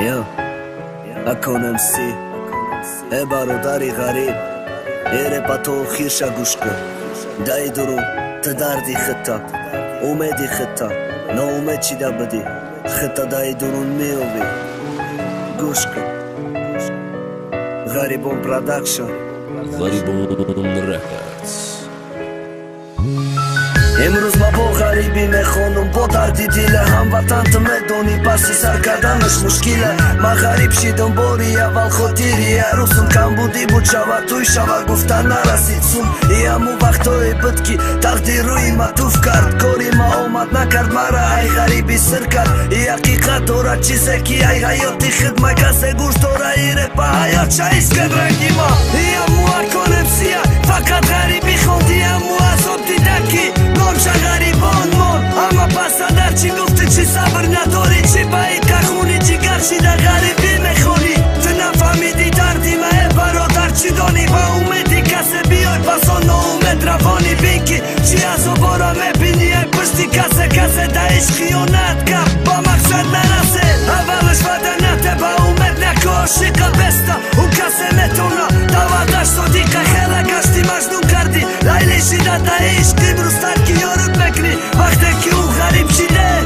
Yo, اکنم سی ای برادری غریب ایره پتو خیرشا گوش کن دای درو تدردی خطا اومدی خطا ناومد چی دا بدی خطا دای درون میوی گوش کن غریبون پرادکشن غریبون رکردز امروز ما با غریبی میخونم با دردی دیله هموطن تو میدونی پس سر کردنش مشکله من غریب شیدم باری اول خود دیریه روزم کم بودی بود شود توی شود گفتن نرسید سون ای همو وقتای بود که تقدیر روی ما توف کرد کاری ما آمد نکرد مرا ای غریبی سر کرد ای حقیقت دارد چیزه که ای حیاتی خدمه کسی گوش داره ایره پا حیات شایست کد رنگی ما ای همو اکنم سیه فقط غریبی خوندی همو عذاب دیدکی نامشه غریبان مون اما پس در چی گفته چی صبر نداری چی باید که خونی جگر چی در غریبی میخونی تو نفهمیدی دردی مه برادر چی دانی با اومدی کسی بیای پسا ناومد روانی بینکی چی از او بارا میبینی ای پشتی کسی دایش خیانت کرد با مقصد نرسه اولش ودنته با اومد نکو عاشق بسته اون کسی میتونه دوادش صدیقه خیلی گشتی مجنون کردی لیلی شیده دایش امروز ترکی یارت میکنی وقتی که او غریب شیده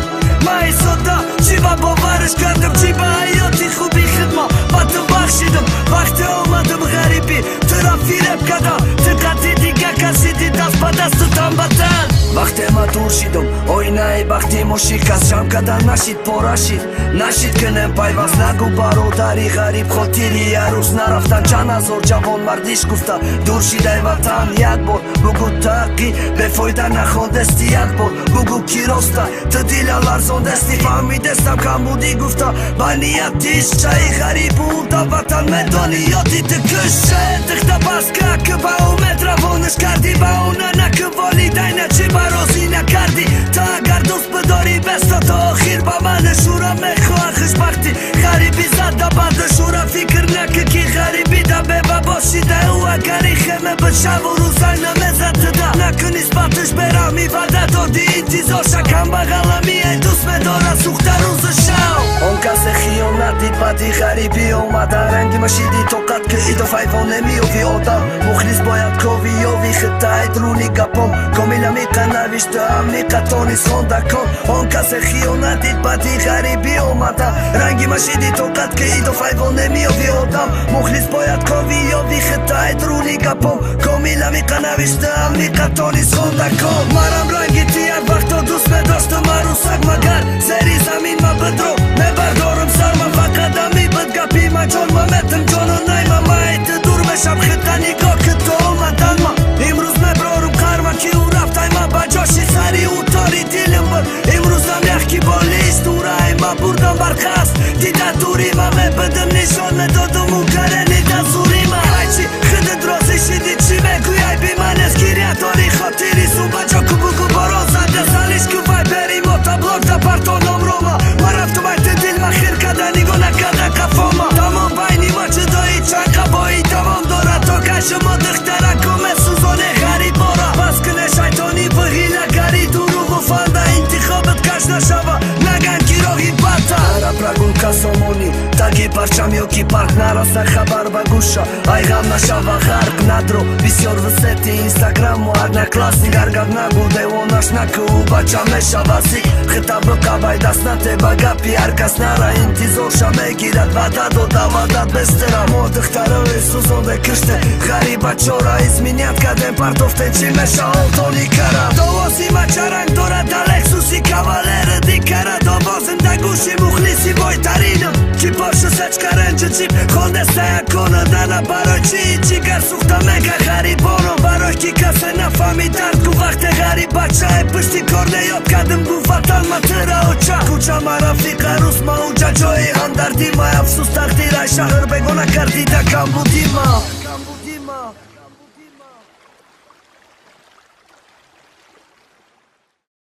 ما ایسادا چی با باورش کردم چی با حیاتی خوبی خدمه با تو بخشیدم وقتی آمدم غریبی تو را فیرب کردم تو قدی دیگه کسی دی دست با دست تام بطن وقتی ما دور شیدم آینه وقتی ما شکست جمع کردن نشید پارشید نشید کنم پیوست نگو برادری غریب خاطری یه روز نرفتن چند هزار جوان مردیش گفته دور شیده وطن یک بار بگو تاقی به فایده نخواندستی یک بار بگو کی راسته تو دیل لرزاندستی فهمیدستم کم بودی گفته با نیتیش چای غریب بود وطن میدانی یادی تو کشه تخته بس که با اومد روانش کردی با اونه نکه والیدین چی برازی نکردی تا اگر دوست بداری بستا تا آخیر با من شورا میخواه خوشبختی غریبی زده بعد شورا فکر نکه کی غریبی ده ببا باشیده او اگری خمه بشه و روزای نمیزد ده نکه نسبتش برا میوده دادی انتظار شکم بغلمی ای دوست میداره سوخته روز شو اون کس خیانت دید بدی غریبی اومده رنگی مشیدی توقت که ایدو فیفان نمیوی آدم مخلص باید کوی یاوی خطه ایدرونی گپم کامیلا میقه نوشته هم میقه تانیس خونده کن اون کس خیانت دید بدی غریبی اومده رنگی مشیدی توقت که ایدو فیفان نمیوی آدم مخلص باید کوی یاوی خطه ایدرونی گپم کامیلا میقه نوشته هم میقه تانیس خونده کن مرم رنگی تیر وقتا دوست بداشتم عروسک مگر سری زمین ما بدرو نبردارم سر ما فقط همی بد گپی ما جان ما متم جان و نیمه ما ایت دور بشم خطه نگاه که تو آمدن ما امروز نبرارم قرمه که او رفتای ما بجاشی سری او تاری دیلم بود امروز هم یخی بالیست دورای ما بردم برخست دیده دوری ما مبدم نشان مدادم اون کره نیده زوری ما هایچی خدت رازی شدی چی بگوی ای بی من از گیریه داری خاطری سو بجا که بگو برا زده سالیش که وای بریم و تا بلاک دا پرتانم رو ما رفتم باید دل ما خیر کده نگو نکده کفا ما تمام بینی ما چه دایی چند قبایی تمام داره تا کش ما دختره کمه سوزانه غریب بارا بس کنه شیطانی بغیله گری دورو گفنده انتخابت کش نشوه نگن کی راهی بطه عرب رگون کسامونی تاگی پرچم یا کی پرک نرسه خبر بگوشه ای غم نشوه غرق ندرو بسیار وسطی اینستاگرام و اگه کلاسی گرگب نگو دیوانش نکه او بچه میشوه زیگ خطا بکبای دست نته بگپی هر کس نره انتظار شمه گیرد وده داده ودد بستره ما دختره سوزانده کشته غریبه چاره ازمینیت کدن پرتفته چی میشه آلتانی کرم دوازی ما چرنگ داره دلکسوسی کواله دیکره دوازم دگوشی مخلیسی بای ترینم کی پاشو سچ کرنج چیپ خونده سیک کنه دنه برای چی گر سوخته مگه غریبانو برای کی کسی نفهمی درد گو وقت غریب بچه پشتی کار نیاد کردم گو وطن ما تره و چه کوچه ما رفیق روز ما اونجا جای هم دردی ما افسوس تقدیر شهر بگو نکردی دکم بودی ما